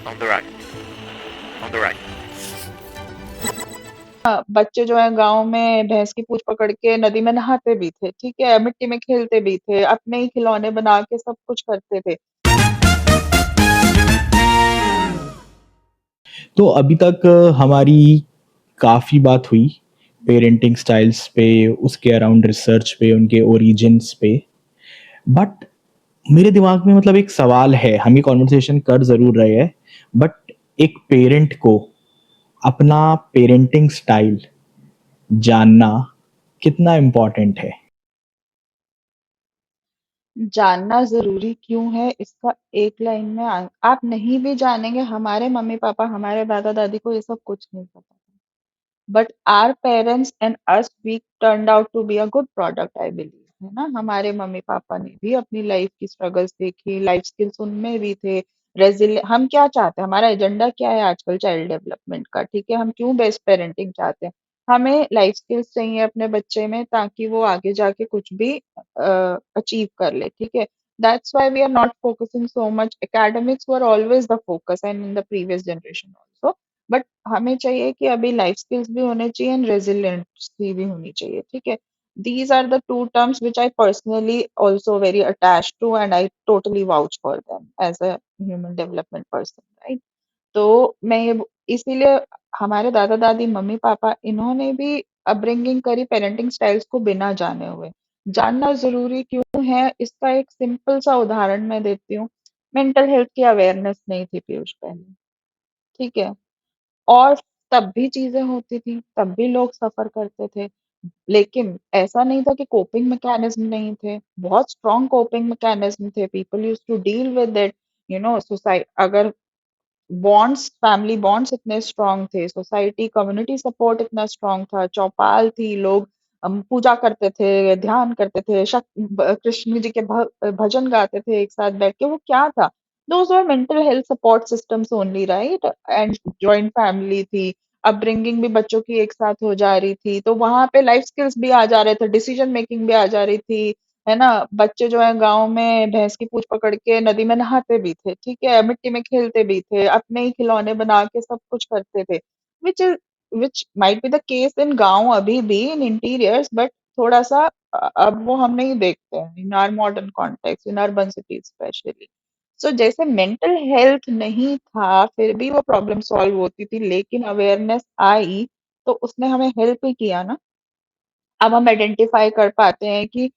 On the right. On the right. बच्चे जो है गाँव में भैंस की पूंछ पकड़ के नदी में नहाते भी थे, ठीक है? मिट्टी में खेलते भी थे, अपने ही खिलौने बना के सब कुछ करते थे। तो अभी तक हमारी काफ़ी बात हुई पेरेंटिंग स्टाइल्स पे, उसके अराउंड रिसर्च पे, उनके ओरिजिन्स पे। बट मेरे दिमाग में मतलब एक सवाल है, हम ये कॉन्वर्सेशन कर ज़रूर रहे हैं, बट एक पेरेंट को अपना पेरेंटिंग स्टाइल जानना कितना इम्पोर्टेंट है? जानना ज़रूरी क्यों है इसका एक लाइन में आप नहीं भी जानेंगे, हमारे मम्मी-पापा, हमारे दादा-दादी को ये सब कुछ नहीं पता था। But our parents and us we turned out to be a good product I believe, है ना? हमारे मम्मी-पापा ने भी अपनी लाइफ की स्ट्रगल्स देखी, लाइफ स्किल्स उनमें भी थे। हम क्या चाहते हैं? हमारा एजेंडा क्या है आजकल चाइल्ड डेवलपमेंट का, ठीक है? हम क्यों बेस्ट पेरेंटिंग चाहते हैं? हमें लाइफ स्किल्स चाहिए अपने बच्चे में ताकि वो आगे जाके कुछ भी अचीव कर ले, ठीक है? That's why we are not focusing so much. Academics were always the focus and in the previous generation also. But हमें चाहिए कि अभी लाइफ स्किल्स भी होने चाहिए एंड रेजिलियंसी भी होनी चाहिए, ठीक है? These are the two terms which I personally also very attach to and I totally vouch for them as a human development person, right? तो इसीलिए हमारे दादा दादी मम्मी पापा इन्होंने भी अपब्रिंगिंग करी पेरेंटिंग स्टाइल्स को बिना जाने हुए। जानना जरूरी क्यों है इसका एक सिंपल सा उदाहरण मैं देती हूँ। मेंटल हेल्थ की अवेयरनेस नहीं थी पीयूष पहले, ठीक है? और तब भी चीजें होती थी, तब भी लोग सफर करते थे। लेकिन ऐसा नहीं था कि कोपिंग मैकेनिज्म नहीं थे, बहुत स्ट्रॉन्ग कोपिंग मैकेनिज्म थे। People used to deal with it, society अगर बॉन्ड्स फैमिली बॉन्ड्स इतने स्ट्रांग थे, सोसाइटी कम्युनिटी सपोर्ट इतना स्ट्रांग था, चौपाल थी, लोग पूजा करते थे, ध्यान करते थे, कृष्ण जी के भजन गाते थे एक साथ बैठ के। वो क्या था? Those were mental health support systems only, right? And joint family थी, अपब्रिंगिंग भी बच्चों की एक साथ हो जा रही थी, तो वहां पे लाइफ स्किल्स भी आ जा रहे थे, डिसीजन मेकिंग भी आ जा रही थी, है ना? बच्चे जो है गाँव में भैंस की पूंछ पकड़ के नदी में नहाते भी थे, ठीक है? मिट्टी में खेलते भी थे, अपने ही खिलौने बना के सब कुछ करते थे। Which is which might be the case in गाँव अभी भी इन इंटीरियर्स, बट थोड़ा-सा अब वो हम नहीं देखते हैं in our modern context, in urban cities specially. So जैसे मेंटल हेल्थ नहीं था, फिर भी वो प्रॉब्लम सॉल्व होती थी, लेकिन अवेयरनेस आई, तो उसने हमें हेल्प ही किया ना। अब हम आइडेंटिफाई कर पाते हैं कि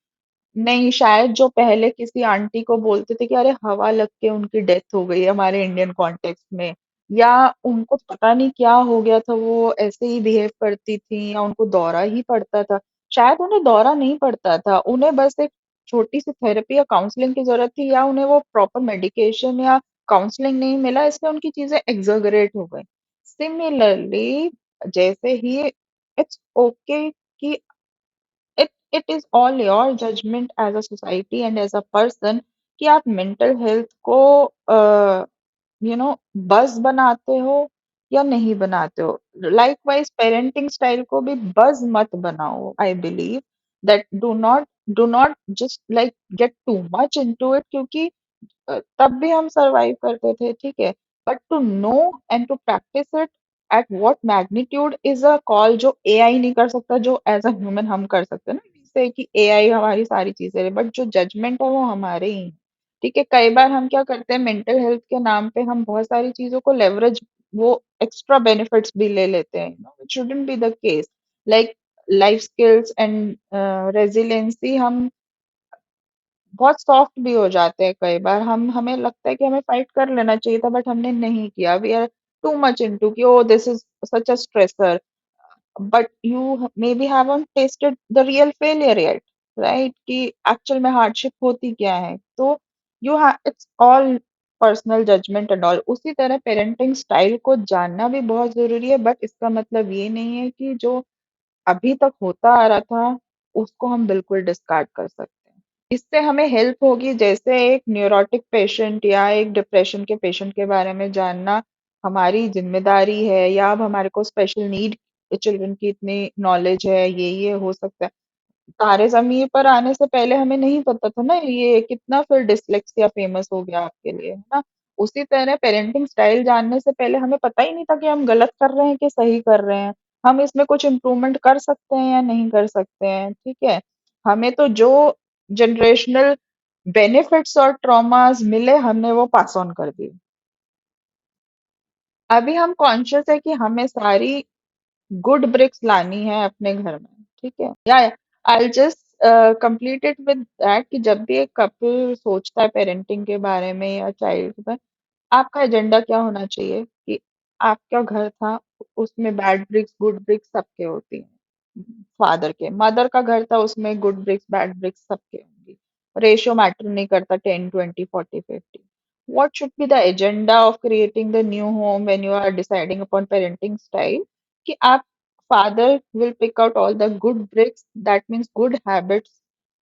नहीं, शायद जो पहले किसी आंटी को बोलते थे कि अरे हवा लग के उनकी डेथ हो गई है हमारे इंडियन कॉन्टेक्स्ट में, या उनको पता नहीं क्या हो गया था, वो ऐसे ही बिहेव करती थी, या उनको दौरा ही पड़ता था। शायद उन्हें दौरा नहीं पड़ता था, उन्हें बस एक छोटी सी थेरेपी या काउंसलिंग की जरूरत थी, या उन्हें वो प्रॉपर मेडिकेशन या काउंसलिंग नहीं मिला, इसलिए उनकी चीजें एग्जॉगरेट हो गई। सिमिलरली, जैसे ही इट्स ओके कि it is all your judgment as a society and as a person कि आप मेंटल हेल्थ को बस बनाते हो या नहीं बनाते हो। लाइकवाइज पेरेंटिंग स्टाइल को भी बस मत बनाओ। I believe that do not just like get too much into it, क्योंकि तब भी हम सरवाइव करते थे, ठीक है? But to know and to practice it at what magnitude is a call जो एआई नहीं कर सकता, जो एज अ ह्यूमन हम कर सकते हैं ना, जैसे कि एआई हमारी सारी चीजें, बट जो जजमेंट है वो हमारे ही है, ठीक है? कई बार हम क्या करते हैं, मेंटल हेल्थ के नाम पे हम बहुत सारी चीजों को लेवरेज, वो एक्स्ट्रा बेनिफिट्स भी ले लेते हैं, it shouldn't be the case. Like life skills and resiliency हम बहुत सॉफ्ट भी हो जाते हैं कई बार। हम हमें लगता है कि हमें फाइट कर लेना चाहिए था, बट हमने नहीं किया। We are too much into कि oh this is such a stressor, but you maybe haven't tested the real failure yet, right? कि एक्चुअल में हार्डशिप होती क्या है। तो it's all personal judgement and all. उसी तरह पेरेंटिंग स्टाइल को जानना भी बहुत जरूरी है, बट इसका मतलब ये नहीं है कि जो अभी तक होता आ रहा था, उसको हम बिल्कुल डिस्कार्ड कर सकते हैं। इससे हमें हेल्प होगी, जैसे एक न्यूरोटिक पेशेंट या एक डिप्रेशन के पेशेंट के बारे में जानना हमारी जिम्मेदारी है, या अब हमारे को स्पेशल नीड चिल्ड्रन की इतनी नॉलेज है, ये हो सकता है। तारे ज़मीन पर आने से पहले हमें नहीं पता था ना, ये कितना फिर डिसलेक्सिया फेमस हो गया आपके लिए, है ना? उसी तरह पेरेंटिंग स्टाइल जानने से पहले हमें पता ही नहीं था कि हम गलत कर रहे हैं कि सही कर रहे हैं। हम इसमें कुछ इम्प्रूवमेंट कर सकते हैं या नहीं कर सकते हैं, ठीक है? हमें तो जो जनरेशनल बेनिफिट्स और ट्रॉमास मिले हमने वो पास ऑन कर दिए। अभी हम कॉन्शियस है कि हमें सारी गुड ब्रिक्स लानी है अपने घर में, ठीक है? या I just complete it with that कि जब भी एक कपल सोचता है पेरेंटिंग के बारे में या चाइल्ड में, आपका एजेंडा क्या होना चाहिए कि आपका घर था, उसमें बैड ब्रिक्स गुड ब्रिक्स सबके होती हैं। फादर के, मदर का घर था, उसमें गुड ब्रिक्स बैड ब्रिक्स सबके होंगी। रेशियो मैटर नहीं करता 10, 20, 40, 50। What should be the agenda of creating the new home when you are deciding upon parenting style? कि आप father will pick out all the good bricks, that means good habits,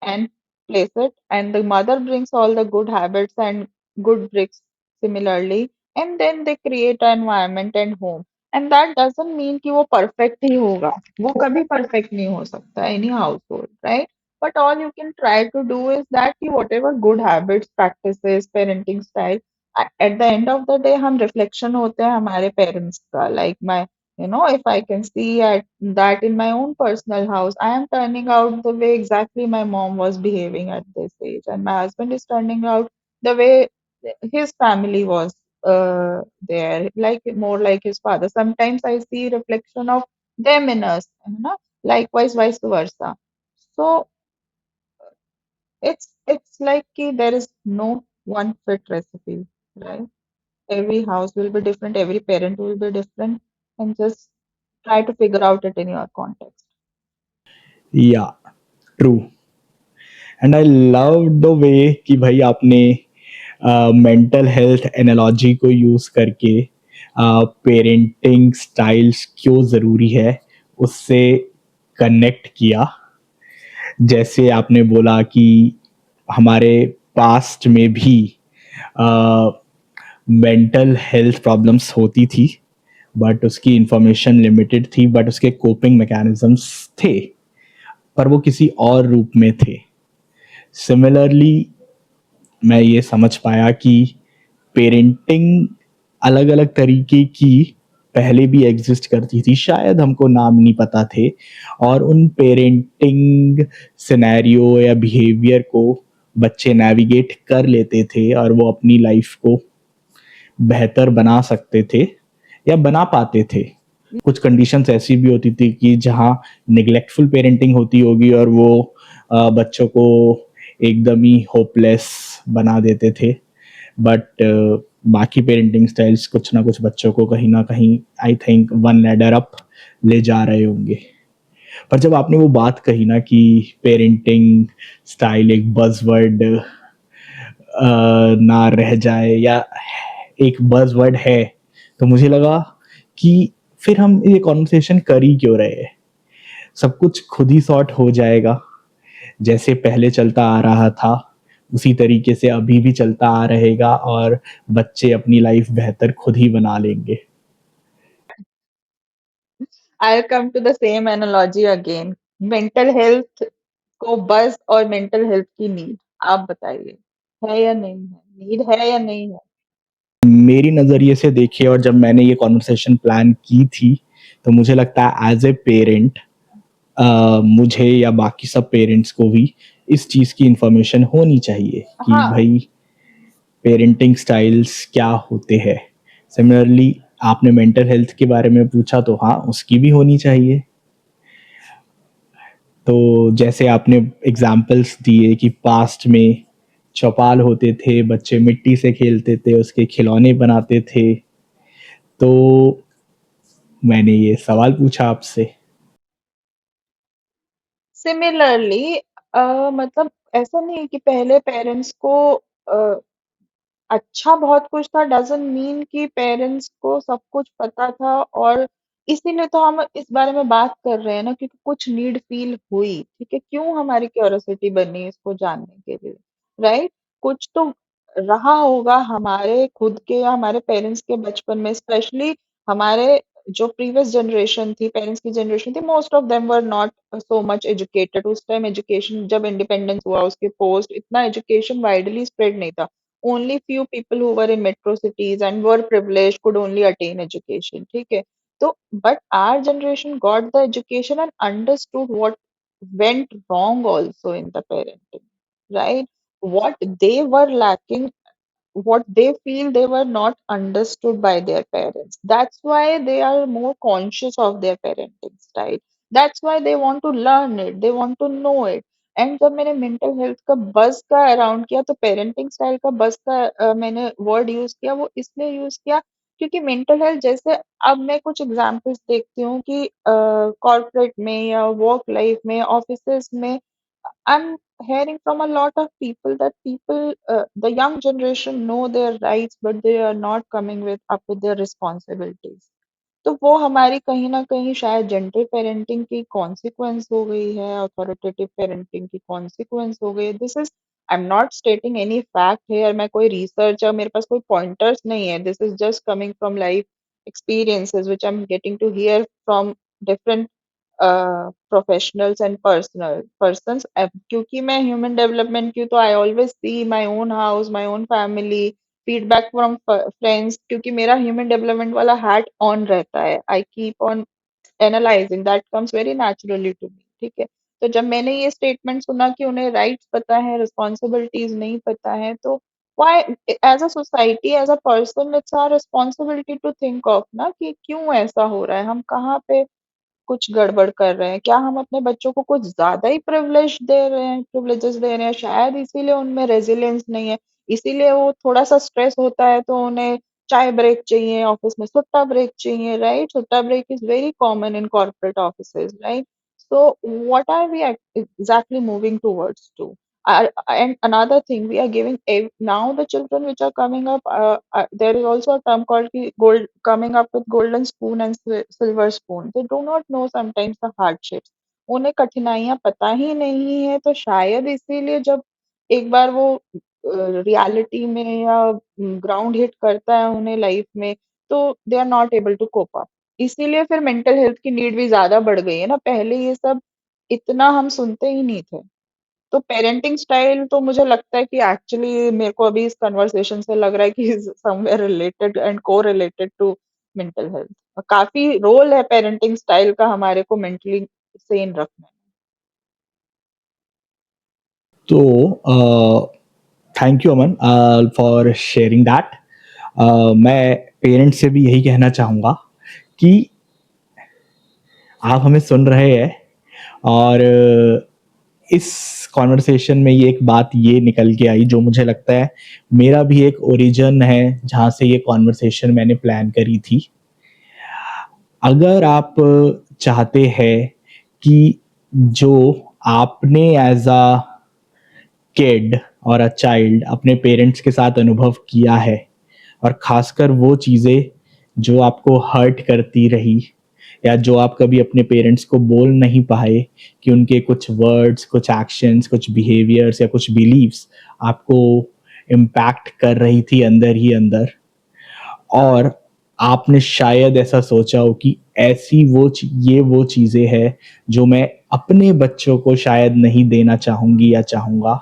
and place it, and the mother brings all the good habits and good bricks similarly, and then they create an environment and home. And that doesn't mean कि वो perfect ही होगा, वो कभी perfect नहीं हो सकता any household, right? But all you can try to do is that कि whatever good habits, practices, parenting style, at the end of the day हम reflection होते हैं हमारे parents का, like my, if I can see that in my own personal house, I am turning out the way exactly my mom was behaving at this age, and my husband is turning out the way his family was there, like more like his father. Sometimes I see reflection of them in us, likewise vice versa. So it's like ki there is no one fit recipe, right? Every house will be different, every parent will be different, and just try to figure out it in your context. या true. And I love the way कि भाई आपने mental health analogy को use करके parenting styles क्यों ज़रूरी है उससे कनेक्ट किया। जैसे आपने बोला कि हमारे पास्ट में भी मेंटल हेल्थ प्रॉब्लम्स होती थी, बट उसकी इंफॉर्मेशन लिमिटेड थी, बट उसके कोपिंग मैकेनिज्म्स थे, पर वो किसी और रूप में थे। सिमिलरली मैं ये समझ पाया कि पेरेंटिंग अलग अलग तरीके की पहले भी एग्जिस्ट करती थी, शायद हमको नाम नहीं पता थे, और उन पेरेंटिंग सिनेरियो या बिहेवियर को बच्चे नेविगेट कर लेते थे और वो अपनी लाइफ को बेहतर बना सकते थे या बना पाते थे। कुछ कंडीशंस ऐसी भी होती थी कि जहाँ निग्लेक्टफुल पेरेंटिंग होती होगी और वो बच्चों को एकदम ही होपलेस बना देते थे, बट बाकी पेरेंटिंग स्टाइल्स कुछ ना कुछ बच्चों को कहीं ना कहीं I think one ladder up ले जा रहे होंगे। पर जब आपने वो बात कही ना कि पेरेंटिंग स्टाइल एक बज़वर्ड ना रह जाए या एक बज़वर्ड है, तो मुझे लगा कि फिर हम ये कॉन्वर्सेशन कर ही क्यों रहे हैं, सब कुछ खुद ही सॉर्ट हो जाएगा। जैसे पहले चलता आ रहा था उसी तरीके से अभी भी चलता आ रहेगा और बच्चे अपनी लाइफ बेहतर खुद ही बना लेंगे। I'll come to the same analogy again. Mental health को बस और मेंटल हेल्थ की नीड, आप बताइए, है या नहीं है? नीड है या नहीं है? मेरी नज़रिए से देखिए, और जब मैंने ये कॉन्वर्सेशन प्लान की थी, तो मुझे लगता है एज ए पेरेंट मुझे या बाकी सब पेरेंट्स को भी इस चीज़ की इंफॉर्मेशन होनी चाहिए कि हाँ, भाई पेरेंटिंग स्टाइल्स क्या होते हैं। सिमिलरली आपने मेंटल हेल्थ के बारे में पूछा, तो हाँ उसकी भी होनी चाहिए। तो जैसे आपने एग्जाम्पल्स दिए कि पास्ट में चौपाल होते थे, बच्चे मिट्टी से खेलते थे, उसके खिलौने बनाते थे, तो मैंने ये सवाल पूछा आपसे। सिमिलरली मतलब ऐसा नहीं है कि पहले पेरेंट्स को अच्छा बहुत कुछ था डज़न्ट मीन कि पेरेंट्स को सब कुछ पता था, और इसीलिए तो हम इस बारे में बात कर रहे हैं ना, क्योंकि कुछ नीड फील हुई, ठीक है? क्यों हमारी क्यूरियोसिटी बनी इसको जानने के लिए, राइट? कुछ तो रहा होगा हमारे खुद के या हमारे पेरेंट्स के बचपन में, स्पेशली हमारे जो प्रीवियस जनरेशन थी, पेरेंट्स की जनरेशन थी, most of them were not so much educated. उस टाइम एजुकेशन जब इंडिपेंडेंस हुआ उसके पोस्ट इतना एजुकेशन वाइडली स्प्रेड नहीं था। only few people who were in metro cities and were privileged could only attain education. ठीक है? तो but our generation got the education and understood what went wrong also in the parenting, right? What they were lacking, what they feel they were not understood by their parents. That's why they are more conscious of their parenting style. That's why they want to learn it, they want to know it. And जब मैंने mental health का बज का around किया तो parenting style का बज का मैंने वर्ड यूज किया, वो इसलिए यूज किया क्योंकि मेंटल हेल्थ जैसे अब मैं कुछ एग्जांपल्स देखती हूँ कि कॉर्पोरेट में या वर्क लाइफ में ऑफिसेज में I'm hearing from a lot of people that the young generation know their rights, but they are not coming with up with their responsibilities. तो वो हमारी कहीं न कहीं शायद जेंटल पेरेंटिंग की कॉन्सिक्वेंस हो गई है, अथॉरिटेटिव पेरेंटिंग की कॉन्सिक्वेंस हो गई है। This is I am not स्टेटिंग any fact here, मैं कोई रिसर्च या मेरे पास कोई पॉइंटर्स नहीं है। This is just coming from life experiences which I am getting to hear from different professionals and personal persons. क्योंकि मैं ह्यूमन डेवलपमेंट की हूँ, तो I always see my own house, my own family, feedback from friends, क्योंकि मेरा human development वाला hat on रहता है। I keep on analysing, that comes very naturally to me. ठीक है? तो जब मैंने ये स्टेटमेंट सुना कि उन्हें राइट्स पता है, रिस्पॉन्सिबिलिटीज नहीं पता है, तो why as a society, as a person, it's our responsibility to think of ना कि क्यों ऐसा हो रहा है, हम कहाँ पे कुछ गड़बड़ कर रहे हैं, क्या हम अपने बच्चों को कुछ ज्यादा ही प्रिविलेजेस दे रहे हैं, शायद इसीलिए उनमें रेजिलियंस नहीं है, इसीलिए वो थोड़ा सा स्ट्रेस होता है तो उन्हें चाय ब्रेक चाहिए, ऑफिस में सुट्टा ब्रेक चाहिए, राइट? सुट्टा break is very common in corporate offices, right? So what are we exactly moving towards to? And another thing, we are giving now the children which are coming up. There is also a term called gold, coming up with golden spoon and silver spoon. They do not know sometimes the hardships. उन्हें कठिनाइयां पता ही नहीं है, तो शायद इसीलिए जब एक बार वो रियलिटी में या ग्राउंड हिट करता है उन्हें लाइफ में, तो they are not able to cope up. इसीलिए फिर मेंटल हेल्थ की नीड भी ज्यादा बढ़ गई है ना, पहले ये सब इतना हम सुनते ही नहीं थे। तो पेरेंटिंग स्टाइल तो मुझे लगता है कि एक्चुअली मेरे को अभी इस कन्वर्सेशन से लग रहा है कि समवेयर रिलेटेड एंड को रिलेटेड टू मेंटल हेल्थ। काफी रोल है पेरेंटिंग स्टाइल का हमारे को मेंटली सेन रखने तो thank you Aman for sharing that. मैं पेरेंट्स से भी यही कहना चाहूँगा कि आप हमें सुन रहे हैं, और इस कॉन्वर्सेशन में ये एक बात ये निकल के आई जो मुझे लगता है मेरा भी एक ओरिजिन है जहाँ से ये कॉन्वर्सेशन मैंने प्लान करी थी। अगर आप चाहते हैं कि जो आपने एज अ किड और अ चाइल्ड अपने पेरेंट्स के साथ अनुभव किया है, और ख़ासकर वो चीज़ें जो आपको हर्ट करती रही, या जो आप कभी अपने पेरेंट्स को बोल नहीं पाए कि उनके कुछ वर्ड्स, कुछ एक्शंस, कुछ बिहेवियर्स या कुछ बिलीव्स आपको इम्पैक्ट कर रही थी अंदर ही अंदर, और आपने शायद ऐसा सोचा हो कि ऐसी ये वो चीज़ें हैं जो मैं अपने बच्चों को शायद नहीं देना चाहूँगी या चाहूँगा,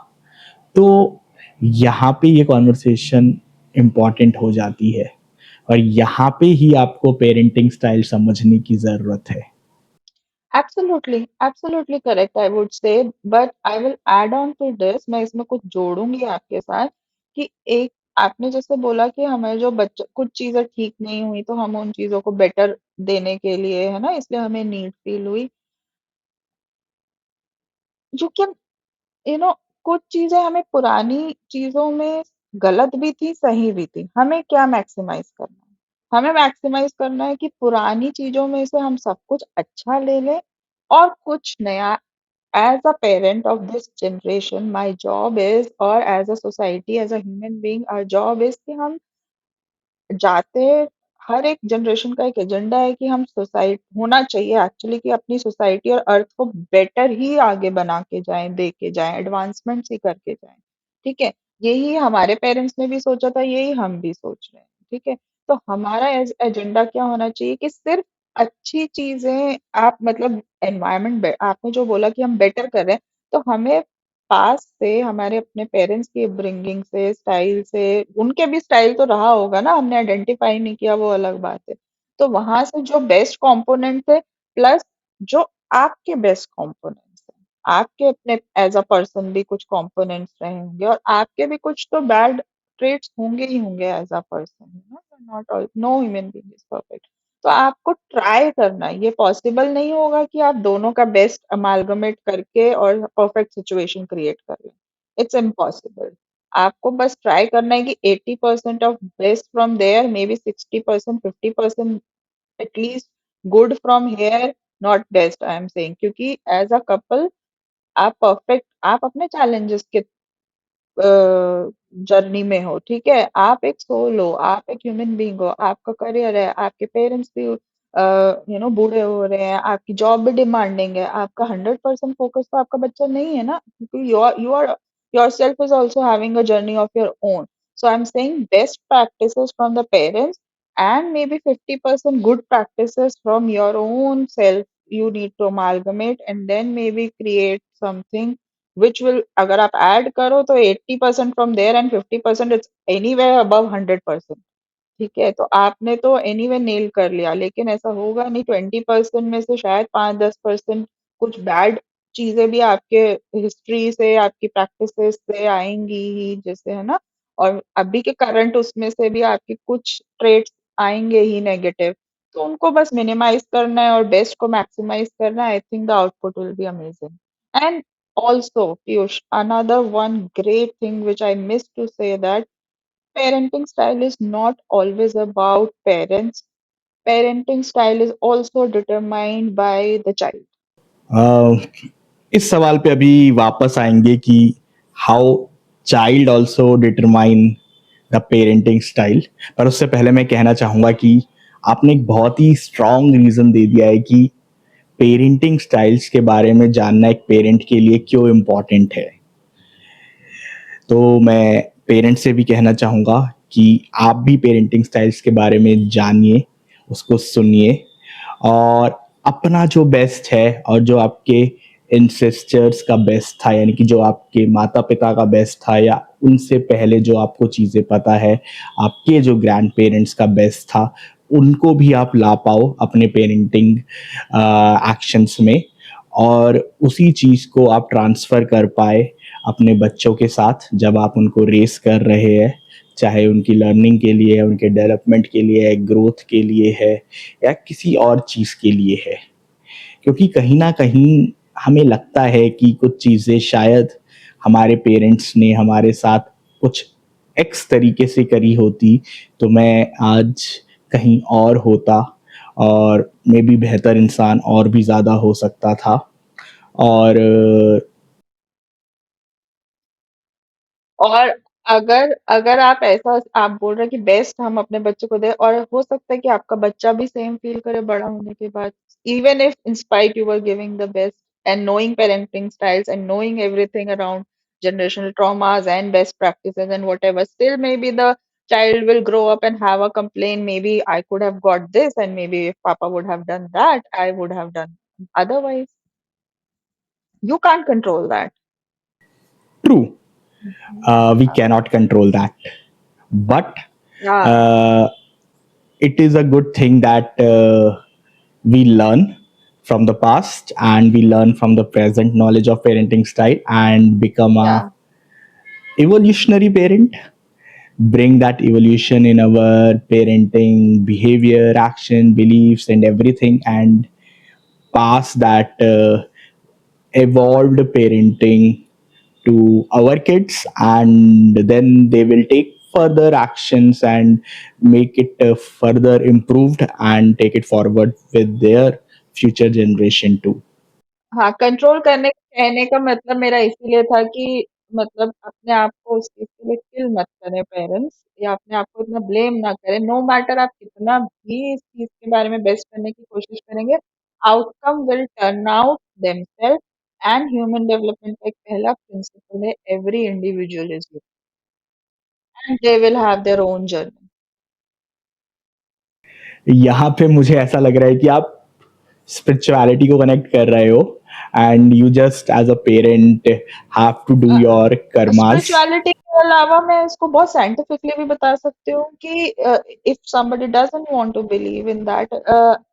तो यहाँ पे ये कॉन्वर्सेशन इम्पॉर्टेंट हो जाती है, और यहाँ पे ही आपको पेरेंटिंग स्टाइल समझने की ज़रूरत है। Absolutely, absolutely correct I would say, but I will add on to this, मैं इसमें कुछ जोड़ूंगी आपके साथ कि एक आपने जैसे बोला कि हमें जो बच्चे कुछ चीजें ठीक नहीं हुई तो हम उन चीजों को बेटर देने के लिए, है ना, इसलिए हमें नीड फील हुई। यू कैन, यू नो, कुछ चीजें हमें पुरानी चीजों में गलत भी थी, सही भी थी, हमें क्या मैक्सिमाइज करना है? हमें मैक्सिमाइज करना है कि पुरानी चीजों में से हम सब कुछ अच्छा ले लें और कुछ नया। as a parent of this generation, my job is, or as a society, as a human being, our job is कि हम जाते, हर एक जनरेशन का एक एजेंडा है कि हम सोसाइटी होना चाहिए एक्चुअली कि अपनी सोसाइटी और अर्थ को बेटर ही आगे बना के जाएं, दे के जाएं, एडवांसमेंट्स ही करके जाएं। ठीक है? यही हमारे पेरेंट्स ने भी सोचा था, यही हम भी सोच रहे हैं। ठीक है? तो हमारा एजेंडा क्या होना चाहिए कि सिर्फ अच्छी चीजें, आप मतलब एनवायरनमेंट, आपने जो बोला कि हम बेटर कर रहे हैं, तो हमें पास से, हमारे अपने पेरेंट्स की अपब्रिंगिंग से, स्टाइल से, उनके भी स्टाइल तो रहा होगा ना, हमने आइडेंटिफाई नहीं किया वो अलग बात है। तो वहां से जो बेस्ट कंपोनेंट थे, प्लस जो आपके बेस्ट कंपोनेंट्स हैं, आपके अपने एज अ पर्सन भी कुछ कंपोनेंट्स रहे होंगे, और आपके भी कुछ तो बैड ट्रेट्स होंगे ही होंगे as a person, not all, no human being is perfect. तो आपको ट्राई करना है, ये पॉसिबल नहीं होगा कि आप दोनों का बेस्ट अमालगमेट करके और परफेक्ट सिचुएशन क्रिएट कर लें, इट्स इम्पॉसिबल। आपको बस ट्राई करना है कि 80% of best from there, maybe 60%, 50% at least good from here, not best I am saying, क्योंकि एज अ कपल आप परफेक्ट, आप अपने चैलेंजेस के जर्नी में हो, ठीक है, आप एक सोल हो, आप एक ह्यूमन बीइंग हो, आपका करियर है, आपके पेरेंट्स भी बूढ़े हो रहे हैं, आपकी जॉब भी डिमांडिंग है, आपका 100% फोकस तो आपका बच्चा नहीं है ना, क्योंकि you are yourself is also having a journey of your own. So I'm saying best practices from the parents and maybe 50% good practices from your own self you need to amalgamate, and then maybe create something which will, अगर आप add करो तो 80% from there and 50% it's anywhere above 100%। ठीक है, तो आपने तो anyway nail कर लिया, लेकिन ऐसा होगा नहीं, 20% में से शायद 5-10% कुछ बैड चीजें भी आपके हिस्ट्री से, आपकी प्रैक्टिसेस से आएंगी ही, जैसे है ना, और अभी के करंट उसमें से भी आपके कुछ ट्रेड्स आएंगे ही नेगेटिव। तो उनको बस मिनिमाइज करना है और बेस्ट को मैक्सिमाइज करना है, I think the output will be amazing. And also Piyush, another one great thing which I missed to say, that parenting style is not always about parents. Parenting style is also determined by the child. अ, इस सवाल पे अभी वापस आएँगे कि how child also determine the parenting style. पर उससे पहले मैं कहना चाहूँगा कि आपने एक बहुत ही स्ट्रॉन्ग रीज़न दे दिया है कि पेरेंटिंग स्टाइल्स के बारे में जानना एक पेरेंट के लिए क्यों इम्पोर्टेंट है। तो मैं पेरेंट्स से भी कहना चाहूँगा कि आप भी पेरेंटिंग स्टाइल्स के बारे में जानिए, उसको सुनिए और अपना जो बेस्ट है और जो आपके एंसेस्टर्स का बेस्ट था, यानी कि जो आपके माता-पिता का बेस्ट था या उनसे पहले जो आपको चीज़ें पता है, आपके जो ग्रैंड-पेरेंट्स का बेस्ट था, उनको भी आप ला पाओ अपने पेरेंटिंग एक्शंस में और उसी चीज़ को आप ट्रांसफ़र कर पाएँ अपने बच्चों के साथ जब आप उनको रेज़ कर रहे हैं, चाहे उनकी लर्निंग के लिए है, उनके डेवलपमेंट के लिए है, ग्रोथ के लिए है या किसी और चीज़ के लिए है। क्योंकि कहीं न कहीं हमें लगता है कि कुछ चीज़ें शायद हमारे पेरेंट्स ने हमारे साथ कुछ एक्स तरीके से करी होती, तो मैं आज कहीं और होता और मे बी बेहतर इंसान और भी ज़्यादा हो सकता था। और और अगर अगर आप ऐसा आप बोल रहे हैं कि बेस्ट हम अपने बच्चे को दें, और हो सकता है कि आपका बच्चा भी सेम फील करे बड़ा होने के बाद, even if in spite you were giving the best and knowing parenting styles and knowing everything around generational traumas and best practices and whatever, still maybe the child will grow up and have a complaint, maybe I could have got this, and maybe if papa would have done that, I would have done otherwise. You can't control that. True, we Yeah. Cannot control that, but Yeah. it is a good thing that we learn from the past and we learn from the present knowledge of parenting style and become a Yeah. evolutionary parent, bring that evolution in our parenting behavior, action, beliefs and everything, and pass that evolved parenting to our kids, and then they will take further actions and make it further improved and take it forward with their future generation too. हाँ, control करने कहने का मतलब मेरा इसीलिए था कि मतलब अपने आप को उस चीज के लिए किल मत करें पेरेंट्स, या अपने आप को इतना ब्लेम ना करें, नो मैटर आप कितना भी इस चीज के बारे में बेस्ट करने की कोशिश करेंगे, outcome will turn out themselves. And human development का एक पहला प्रिंसिपल है, every individual is unique and they will have their own journey. यहाँ पे मुझे ऐसा लग रहा है कि आप स्पिरिचुअलिटी को कनेक्ट कर रहे हो, and you just as a parent have to do your karmas. Spirituality के अलावा मैं इसको बहुत साइंटिफिकली भी बता सकती हूँ कि if somebody doesn't want to believe in that,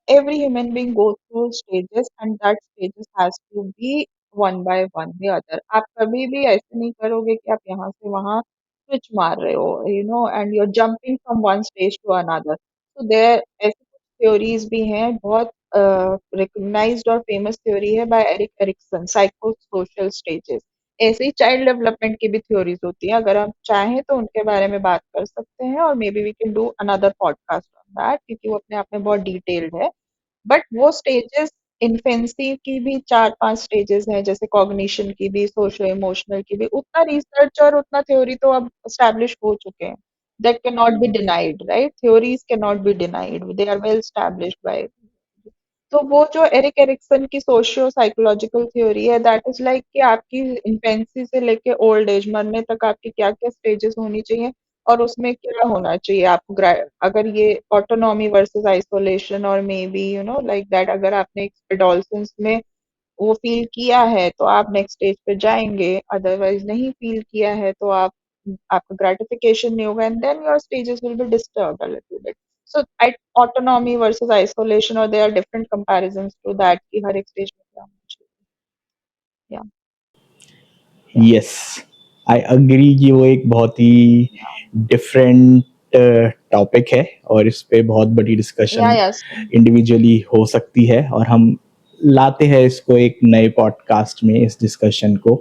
every human being goes through stages and that stages has to be one by one the other. आप कभी भी ऐसे नहीं करोगे कि आप यहाँ से वहाँ स्विच मार रहे हो, you know, and you're jumping from one stage to another. So there ऐसे कुछ theories भी हैं, बहुत recognized और famous theory है by Eric Erikson, psychosocial stages. ऐसे ही चाइल्ड डेवलपमेंट की भी थ्योरीज होती हैं, अगर आप चाहें तो उनके बारे में बात कर सकते हैं और maybe we can do another podcast on that, क्योंकि वो अपने आप में बहुत डिटेल्ड है। बट वो स्टेजेस इन्फेंसी की भी 4-5 स्टेजेस हैं, जैसे कॉग्निशन की भी, सोशो इमोशनल की भी, उतना रिसर्च और उतना थ्योरी तो अब एस्टैब्लिश हो चुके हैं, that can not be denied, right? Theories can not be denied, they are well established by. तो वो जो एरिक एरिक्सन की सोशियो साइकोलॉजिकल थ्योरी है, दैट इज लाइक कि आपकी इन्फेंसी से लेके ओल्ड एज मरने तक आपकी क्या क्या स्टेजेस होनी चाहिए और उसमें क्या होना चाहिए आपको। अगर ये ऑटोनॉमी वर्सेस आइसोलेशन और may be you know like that, अगर आपने एडोलसेंस में वो फील किया है तो आप नेक्स्ट स्टेज पे जाएंगे, अदरवाइज नहीं फील किया है तो आप आपका ग्रेटिफिकेशन नहीं होगा, and then your stages will be disturbed a little bit. So autonomy versus isolation, or there are different comparisons to that कि हर एक स्टेज में क्या होना चाहिए। या या यस, आई अग्री कि वो एक बहुत ही डिफरेंट टॉपिक है और इस पे बहुत बड़ी डिस्कशन यस इंडिविजुअली हो सकती है, और हम लाते हैं इसको एक नए पॉडकास्ट में इस डिस्कशन को